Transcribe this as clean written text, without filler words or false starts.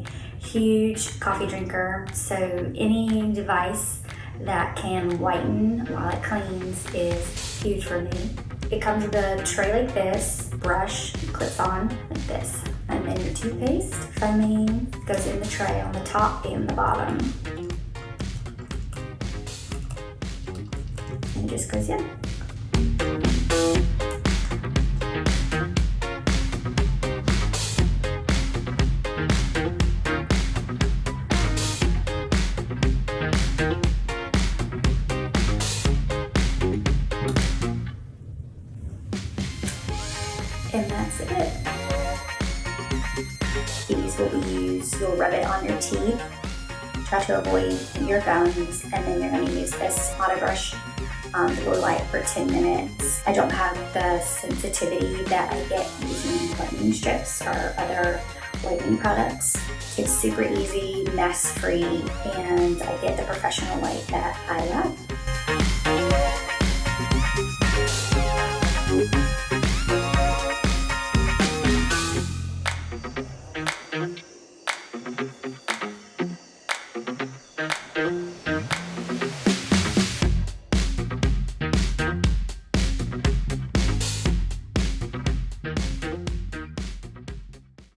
a huge coffee drinker, so any device that can whiten while it cleans is huge for me. It comes with a tray like this, brush clips on like this, and then your toothpaste foaming goes in the tray on the top and the bottom. And it just goes in. And that's it. These will be used, you'll rub it on your teeth, try to avoid your gums, and then you're going to use this AutoBrush blue light for 10 minutes. I don't have the sensitivity that I get using whitening strips or other whitening products. It's super easy, mess-free, and I get the professional light that I love.